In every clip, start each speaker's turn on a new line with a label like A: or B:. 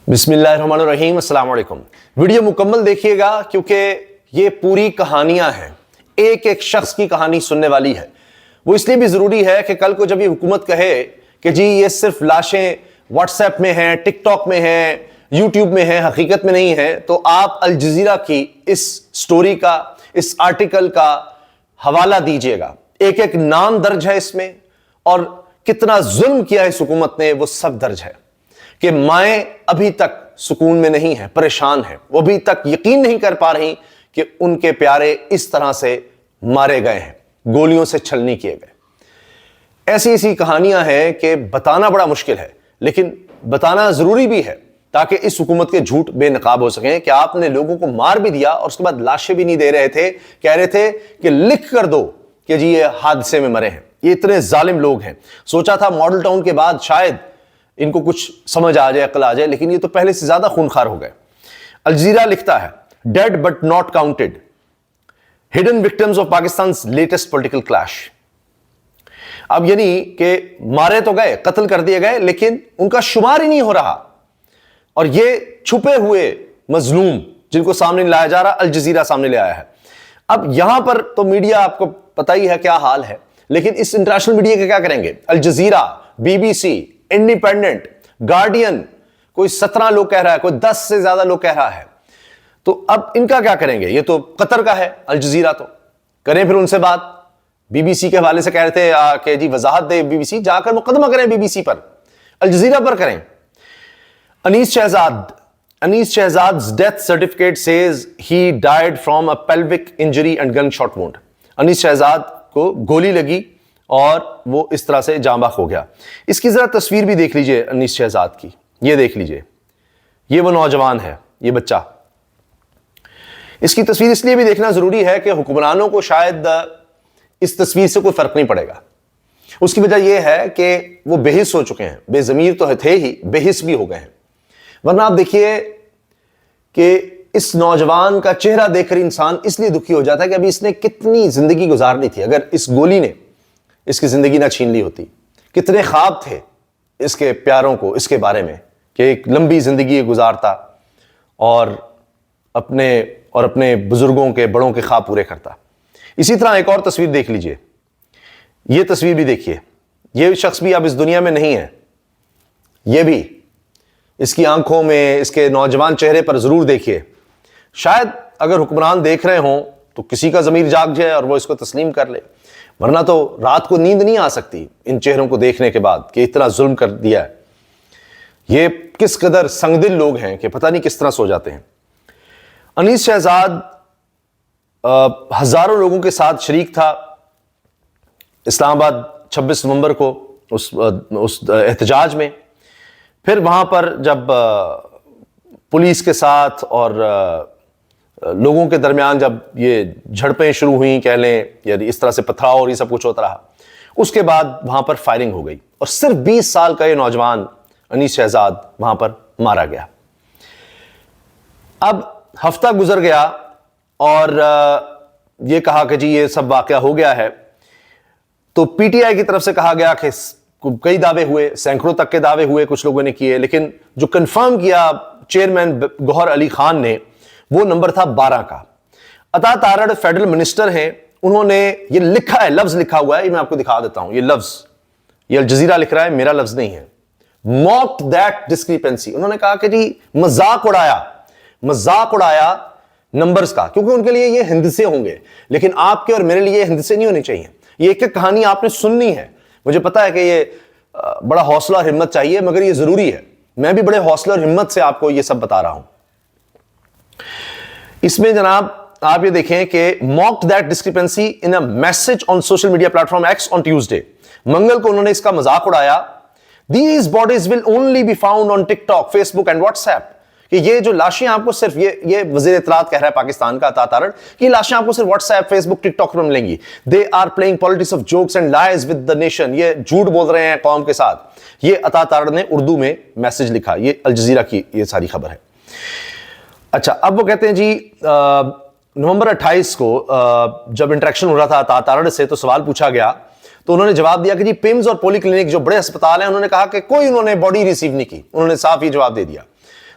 A: بسم اللہ الرحمن الرحیم، السلام علیکم۔ ویڈیو مکمل دیکھیے گا کیونکہ یہ پوری کہانیاں ہیں، ایک ایک شخص کی کہانی سننے والی ہے۔ وہ اس لیے بھی ضروری ہے کہ کل کو جب یہ حکومت کہے کہ جی یہ صرف لاشیں واٹس ایپ میں ہیں، ٹک ٹاک میں ہیں، یوٹیوب میں ہیں، حقیقت میں نہیں ہے، تو آپ الجزیرہ کی اس سٹوری کا، اس آرٹیکل کا حوالہ دیجئے گا۔ ایک ایک نام درج ہے اس میں، اور کتنا ظلم کیا ہے اس حکومت نے وہ سب درج ہے، کہ مائیں ابھی تک سکون میں نہیں ہیں، پریشان ہیں، وہ ابھی تک یقین نہیں کر پا رہی کہ ان کے پیارے اس طرح سے مارے گئے ہیں، گولیوں سے چھلنی کیے گئے۔ ایسی ایسی کہانیاں ہیں کہ بتانا بڑا مشکل ہے، لیکن بتانا ضروری بھی ہے تاکہ اس حکومت کے جھوٹ بے نقاب ہو سکیں کہ آپ نے لوگوں کو مار بھی دیا اور اس کے بعد لاشیں بھی نہیں دے رہے تھے، کہہ رہے تھے کہ لکھ کر دو کہ جی یہ حادثے میں مرے ہیں۔ یہ اتنے ظالم لوگ ہیں۔ سوچا تھا ماڈل ٹاؤن کے بعد شاید ان کو کچھ سمجھ آ جائے، عقل آ جائے، لیکن یہ تو پہلے سے زیادہ خونخوار ہو گئے۔ الجزیرہ لکھتا ہے dead but not counted, hidden victims of Pakistan's latest political clash. اب یعنی کہ مارے تو گئے، قتل کر دیے گئے، لیکن ان کا شمار ہی نہیں ہو رہا، اور یہ چھپے ہوئے مظلوم جن کو سامنے لایا جا رہا، الجزیرہ سامنے لے آیا ہے۔ اب یہاں پر تو میڈیا آپ کو پتہ ہی ہے کیا حال ہے، لیکن اس انٹرنیشنل میڈیا کے کیا کریں گے؟ Al Jazeera, B B C, Independent, Guardian, کوئی 17 لوگ کہہ رہا ہے، کوئی 10 سے زیادہ لوگ کہہ رہا ہے، تو اب ان کا کیا کریں گے؟ یہ تو قطر کا ہے الجزیرہ، تو کریں پھر ان سے بات۔ بی بی سی کے حوالے سے کہہ رہے تھے کہ جی وضاحت دے بی بی سی، جا کر مقدمہ کریں بی بی سی پر، الجزیرہ پر کریں۔ Anees شہزاد's death certificate says he died from a pelvic injury and gunshot wound۔ انیس شہزاد کو گولی لگی اور وہ اس طرح سے جاں بحق ہو گیا۔ اس کی ذرا تصویر بھی دیکھ لیجئے انیس شہزاد کی، یہ دیکھ لیجئے، یہ وہ نوجوان ہے، یہ بچہ۔ اس کی تصویر اس لیے بھی دیکھنا ضروری ہے کہ حکمرانوں کو شاید اس تصویر سے کوئی فرق نہیں پڑے گا۔ اس کی وجہ یہ ہے کہ وہ بے حس ہو چکے ہیں، بے ضمیر تو تھے ہی، بے حس بھی ہو گئے ہیں۔ ورنہ آپ دیکھیے کہ اس نوجوان کا چہرہ دیکھ کر انسان اس لیے دکھی ہو جاتا ہے کہ ابھی اس نے کتنی زندگی گزارنی تھی، اگر اس گولی نے اس کی زندگی نہ چھین لی ہوتی۔ کتنے خواب تھے اس کے پیاروں کو اس کے بارے میں کہ ایک لمبی زندگی گزارتا اور اپنے بزرگوں کے، بڑوں کے خواب پورے کرتا۔ اسی طرح ایک اور تصویر دیکھ لیجئے، یہ تصویر بھی دیکھیے، یہ شخص بھی اب اس دنیا میں نہیں ہے، یہ بھی اس کی آنکھوں میں، اس کے نوجوان چہرے پر ضرور دیکھیے۔ شاید اگر حکمران دیکھ رہے ہوں تو کسی کا ضمیر جاگ جائے اور وہ اس کو تسلیم کر لے، ورنہ تو رات کو نیند نہیں آ سکتی ان چہروں کو دیکھنے کے بعد کہ اتنا ظلم کر دیا ہے۔ یہ کس قدر سنگ دل لوگ ہیں کہ پتہ نہیں کس طرح سو جاتے ہیں۔ انیس شہزاد ہزاروں لوگوں کے ساتھ شریک تھا اسلام آباد 26 نومبر کو اس احتجاج میں۔ پھر وہاں پر جب پولیس کے ساتھ اور لوگوں کے درمیان جب یہ جھڑپیں شروع ہوئیں کہہ لیں، یا اس طرح سے پتھراؤ اور یہ سب کچھ ہوتا رہا، اس کے بعد وہاں پر فائرنگ ہو گئی اور صرف 20 سال کا یہ نوجوان انیس شہزاد وہاں پر مارا گیا۔ اب ہفتہ گزر گیا اور یہ کہا کہ جی یہ سب واقعہ ہو گیا ہے، تو پی ٹی آئی کی طرف سے کہا گیا کہ کئی دعوے ہوئے، سینکڑوں تک کے دعوے ہوئے، کچھ لوگوں نے کیے، لیکن جو کنفرم کیا چیئرمین گوہر علی خان نے، وہ نمبر تھا 12 کا۔ عطا تارڑ فیڈرل منسٹر ہیں، انہوں نے یہ لکھا ہے، لفظ لکھا ہوا ہے، یہ میں آپ کو دکھا دیتا ہوں، یہ لفظ، یہ الجزیرہ لکھ رہا ہے، میرا لفظ نہیں ہے۔ mocked that discrepancy، انہوں نے کہا کہ جی مذاق اڑایا نمبرز کا، کیونکہ ان کے لیے یہ ہندسے ہوں گے، لیکن آپ کے اور میرے لیے ہندسے نہیں ہونے چاہیے۔ یہ ایک ایک کہانی آپ نے سننی ہے۔ مجھے پتا ہے کہ یہ بڑا حوصلہ اور ہمت چاہیے، مگر یہ ضروری ہے۔ میں بھی بڑے حوصلہ اور ہمت سے آپ کو یہ سب بتا رہا ہوں۔ اس میں جناب آپ یہ دیکھیں کہ mocked that discrepancy in a message on social media platform X on Tuesday، منگل کو انہوں نے اس کا مذاق اڑایا۔ These bodies will only be found on TikTok, Facebook and WhatsApp، کہ یہ جو لاشیں آپ کو صرف یہ وزیر اطلاعات کہہ رہا ہے پاکستان کا عطا تارڑ، کہ یہ لاشیں آپ کو صرف واٹس ایپ، فیس بک، ٹک ٹاک پر ملیں گی۔ They are playing politics of jokes and lies with the nation، یہ جھوٹ بول رہے ہیں قوم کے ساتھ۔ یہ عطا تارڑ نے اردو میں میسج لکھا، یہ الجزیرہ کی یہ ساری خبر ہے۔ اچھا، اب وہ کہتے ہیں جی نومبر 28 کو جب انٹریکشن ہو رہا تھا عطا تارڑ سے تو سوال پوچھا گیا، تو انہوں نے جواب دیا کہ جی پیمز اور پولی کلینک جو بڑے ہسپتال ہیں، انہوں نے کہا کہ کوئی انہوں نے باڈی ریسیو نہیں کی، انہوں نے صاف یہ جواب دے دیا۔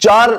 A: 4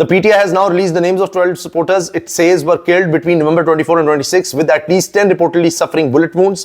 A: The PTI has now released the names of 12 supporters it says were killed between November 24 and 26 with at least 10 reportedly suffering bullet wounds.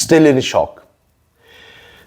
A: Still in shock.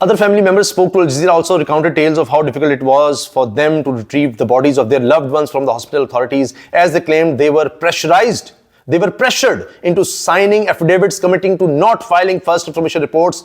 A: Other family members spoke to Al Jazeera also recounted tales of how difficult it was for them to retrieve the bodies of their loved ones from the hospital authorities, as they claimed they were pressurized. They were pressured into signing affidavits committing to not filing first information reports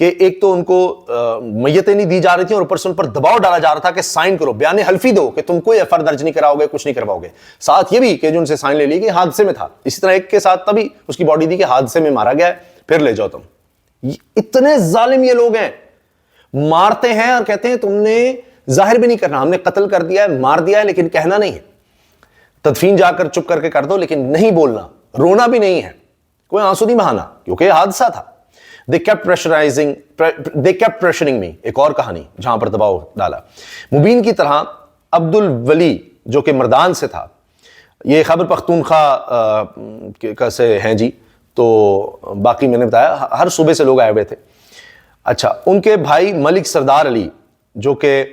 A: کہ ایک تو ان کو میتیں نہیں دی جا رہی تھیں اور اوپر سے ان پر دباؤ ڈالا جا رہا تھا کہ سائن کرو، بیان حلفی دو کہ تم کوئی ایف آئی آر درج نہیں کراؤ گے، کچھ نہیں کرواؤ گے. ساتھ یہ بھی کہ جو ان سے سائن لے لی کہ حادثے میں تھا. اسی طرح ایک کے ساتھ تبھی اس کی باڈی دی کہ حادثے میں مارا گیا ہے، پھر لے جاؤ تم. اتنے ظالم یہ لوگ ہیں، مارتے ہیں اور کہتے ہیں تم نے ظاہر بھی نہیں کرنا، ہم نے قتل کر دیا ہے، مار دیا ہے، لیکن کہنا نہیں ہے. تدفین جا کر چپ کر کے کر دو، لیکن نہیں بولنا، رونا بھی نہیں ہے، کوئی آنسو نہیں بہانا، کیونکہ یہ حادثہ تھا. They kept pressuring me. ایک اور کہانی جہاں پر دباؤ ڈالا. مبین کی طرح عبد الولی جو کہ مردان سے تھا، یہ خیبر پختونخوا سے ہیں جی، تو باقی میں نے بتایا ہر صوبے سے لوگ آئے ہوئے تھے. اچھا، ان کے بھائی ملک سردار علی جو کہ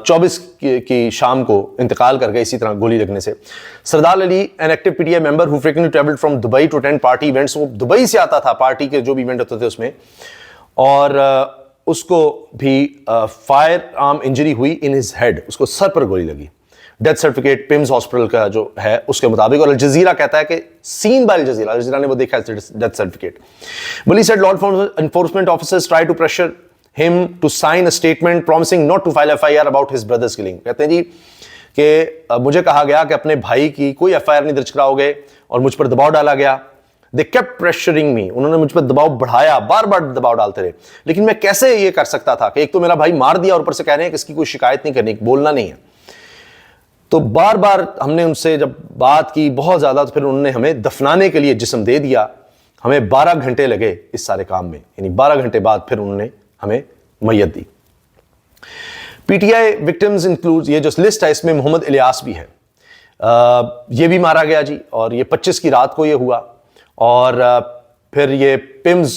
A: 24 کی شام کو انتقال کر گئے اسی طرح گولی لگنے سے. Sardar Ali an active P T I member who frequently travelled from Dubai to attend party events. وہ دبئی سے آتا تھا پارٹی کے جو بھی ایونٹ ہوتے تھے اس میں، اور اس کو بھی فائر آرم انجری ہوئی ان ہز ہیڈ، اس کو سر پر گولی لگی. ڈیتھ سرٹیفکیٹ پیمز ہاسپٹل کا جو ہے اس کے مطابق، اور الجزیرہ کہتا ہے کہ سین بائی الجزیرہ نے وہ دیکھا ہے death certificate. Willie said law enforcement officers try to pressure him to sign a statement promising not to file FIR about his brother's killing. کہتے ہیں جی کہ مجھے کہا گیا کہ اپنے بھائی کی کوئی FIR نہیں درج کراؤ گے، اور مجھ پر دباؤ ڈالا گیا. They kept pressuring me. انہوں نے مجھ پر دباؤ بڑھایا، بار بار دباؤ ڈالتے رہے. لیکن میں کیسے یہ کر سکتا تھا کہ ایک تو میرا بھائی مار دیا اور اوپر سے کہہ رہے ہیں کہ اس کی کوئی شکایت نہیں کرنی، بولنا نہیں ہے. تو بار بار ہم نے ان سے جب بات کی بہت زیادہ، تو پھر انہوں نے ہمیں دفنانے کے لیے جسم دے دیا. ہمیں 12 گھنٹے لگے اس سارے کام میں، یعنی 12 گھنٹے بعد پھر انہوں نے ہمیں میت دی. P T I victims include, یہ جو لسٹ ہے اس میں محمد الیاس بھی ہے، یہ بھی مارا گیا جی، اور یہ 25 کی رات کو یہ ہوا. اور پھر یہ پیمز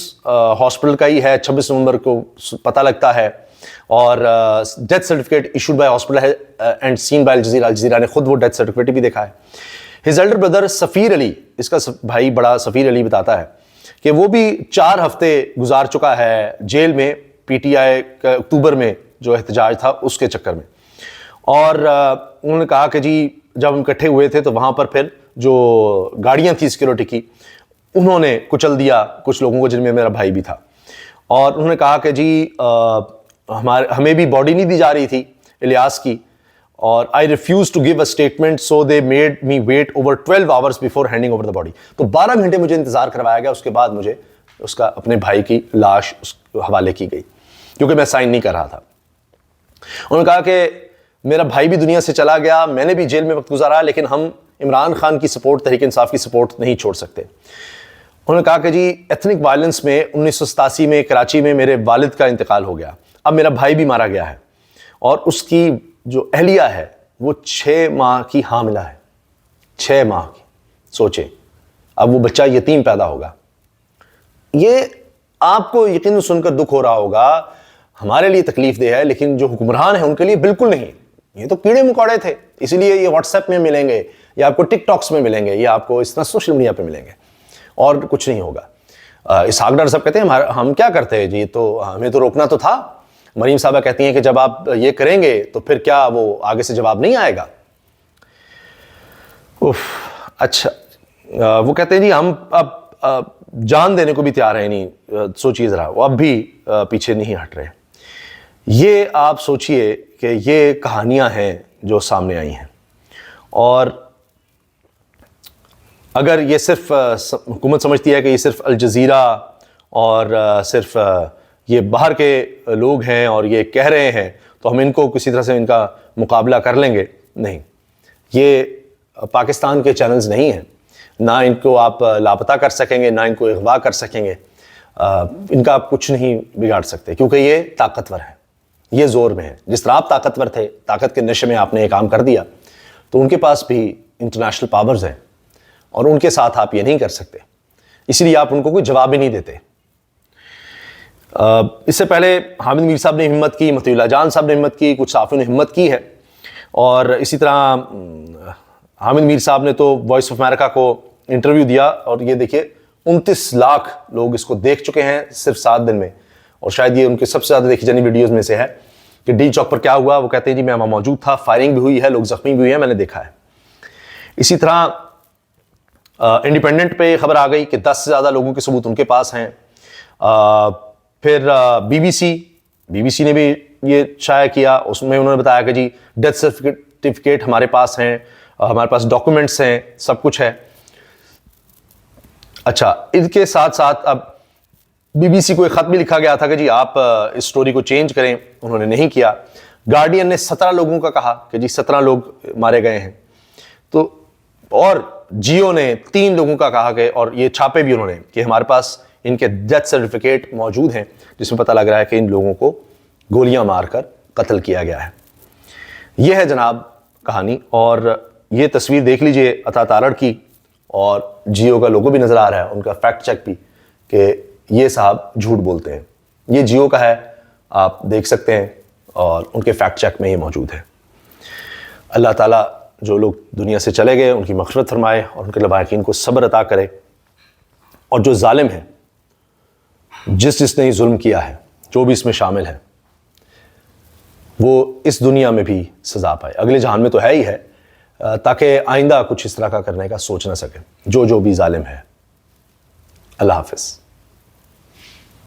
A: ہاسپٹل کا ہی ہے، 26 نومبر کو پتہ لگتا ہے، اور death certificate issued by hospital ہے and seen by Al Jazeera. Al Jazeera نے خود وہ ڈیتھ سرٹیفکیٹ بھی دیکھا ہے. ہز ایلڈر بردر سفیر علی، اس کا بھائی بڑا سفیر علی بتاتا ہے کہ وہ بھی 4 ہفتے گزار چکا ہے جیل میں، پی ٹی آئی کا اکتوبر میں جو احتجاج تھا اس کے چکر میں. اور انہوں نے کہا کہ جی جب ہم اکٹھے ہوئے تھے تو وہاں پر پھر جو گاڑیاں تھیں سیکورٹی کی، انہوں نے کچل دیا کچھ لوگوں کو، جن میں میرا بھائی بھی تھا. اور انہوں نے کہا کہ جی ہمیں بھی باڈی نہیں دی جا رہی تھی الیاس کی، اور I refused to give a statement so they made me wait over 12 hours before handing over the body. تو 12 گھنٹے مجھے انتظار کروایا گیا، اس کے بعد مجھے اس کا اپنے بھائی کی لاش اس حوالے کی گئی، کیونکہ میں سائن نہیں کر رہا تھا. انہوں نے کہا کہ میرا بھائی بھی دنیا سے چلا گیا، میں نے بھی جیل میں وقت گزارا، لیکن ہم عمران خان کی سپورٹ، تحریک انصاف کی سپورٹ نہیں چھوڑ سکتے. انہوں نے کہا کہ جی ایتھنک وائلنس میں 1987 میں کراچی میں میرے والد کا انتقال ہو گیا، اب میرا بھائی بھی مارا گیا ہے، اور اس کی جو اہلیہ ہے وہ 6 ماہ کی حاملہ ہے، 6 ماہ کی. سوچیں اب وہ بچہ یتیم پیدا ہوگا. یہ آپ کو یقین سن کر دکھ ہو رہا ہوگا، ہمارے لیے تکلیف دہ ہے، لیکن جو حکمران ہیں ان کے لیے بالکل نہیں. یہ تو کیڑے مکوڑے تھے، اسی لیے یہ واٹس ایپ میں ملیں گے، یا آپ کو ٹک ٹاکس میں ملیں گے، یا آپ کو اس طرح سوشل میڈیا پہ ملیں گے، اور کچھ نہیں ہوگا. اسحاق ڈاکٹر صاحب کہتے ہیں ہم کیا کرتے ہیں جی، تو ہمیں تو روکنا تو تھا. مریم صاحبہ کہتی ہیں کہ جب آپ یہ کریں گے تو پھر کیا وہ آگے سے جواب نہیں آئے گا. اچھا، وہ کہتے ہیں جی ہم اب جان دینے کو بھی تیار ہیں، نہیں سوچیے ذرا، وہ اب بھی پیچھے نہیں ہٹ رہے. یہ آپ سوچئے کہ یہ کہانیاں ہیں جو سامنے آئی ہیں، اور اگر یہ صرف حکومت سمجھتی ہے کہ یہ صرف الجزیرہ اور صرف یہ باہر کے لوگ ہیں اور یہ کہہ رہے ہیں تو ہم ان کو کسی طرح سے ان کا مقابلہ کر لیں گے، نہیں. یہ پاکستان کے چینلز نہیں ہیں، نہ ان کو آپ لاپتہ کر سکیں گے، نہ ان کو اغوا کر سکیں گے. ان کا آپ کچھ نہیں بگاڑ سکتے، کیونکہ یہ طاقتور ہے، یہ زور میں ہے. جس طرح آپ طاقتور تھے، طاقت کے نشے میں آپ نے یہ کام کر دیا، تو ان کے پاس بھی انٹرنیشنل پاورز ہیں، اور ان کے ساتھ آپ یہ نہیں کر سکتے، اسی لیے آپ ان کو کوئی جواب ہی نہیں دیتے. اس سے پہلے حامد میر صاحب نے ہمت کی، مطیع اللہ جان صاحب نے ہمت کی، کچھ صحافیوں نے ہمت کی ہے، اور اسی طرح حامد میر صاحب نے تو وائس آف امریکہ کو انٹرویو دیا، اور یہ دیکھیے 29 لاکھ لوگ اس کو دیکھ چکے ہیں صرف 7 دن میں، اور شاید یہ ان کے سب سے زیادہ دیکھی جانی ویڈیوز میں سے ہے کہ ڈی چوک پر کیا ہوا. وہ کہتے ہیں جی میں وہاں موجود تھا، فائرنگ بھی ہوئی ہے، لوگ زخمی بھی ہوئے ہیں، میں نے دیکھا ہے. اسی طرح انڈیپینڈنٹ پہ خبر آ گئی کہ 10 سے زیادہ لوگوں کے ثبوت ان کے پاس ہیں. پھر بی بی سی نے بھی یہ شائع کیا، اس میں انہوں نے بتایا کہ جی ڈیتھ سرٹیفکیٹ ہمارے پاس ہیں، ہمارے پاس ڈاکومنٹس ہیں، سب کچھ ہے۔ اچھا، ان کے ساتھ ساتھ اب بی بی سی کو ایک خط بھی لکھا گیا تھا کہ جی آپ اس سٹوری کو چینج کریں، انہوں نے نہیں کیا۔ گارڈین نے 17 لوگوں کا کہا کہ جی 17 لوگ مارے گئے ہیں، تو اور جیو نے 3 لوگوں کا کہا کہ، اور یہ چھاپے بھی انہوں نے کہ ہمارے پاس ان کے ڈیتھ سرٹیفکیٹ موجود ہیں جس میں پتہ لگ رہا ہے کہ ان لوگوں کو گولیاں مار کر قتل کیا گیا ہے۔ یہ ہے جناب کہانی، اور یہ تصویر دیکھ لیجئے عطا تارڑ کی، اور جیو کا لوگو بھی نظر آ رہا ہے، ان کا فیکٹ چیک بھی کہ یہ صاحب جھوٹ بولتے ہیں۔ یہ جیو کا ہے، آپ دیکھ سکتے ہیں، اور ان کے فیکٹ چیک میں یہ موجود ہے۔ اللہ تعالیٰ جو لوگ دنیا سے چلے گئے ان کی مغفرت فرمائے، اور ان کے لواحقین کو صبر عطا کرے، اور جو ظالم ہے، جس نے یہ ظلم کیا ہے، جو بھی اس میں شامل ہے، وہ اس دنیا میں بھی سزا پائے، اگلے جہان میں تو ہے ہی ہے، تاکہ آئندہ کچھ اس طرح کا کرنے کا سوچ نہ سکے جو بھی ظالم ہے۔ اللہ حافظ۔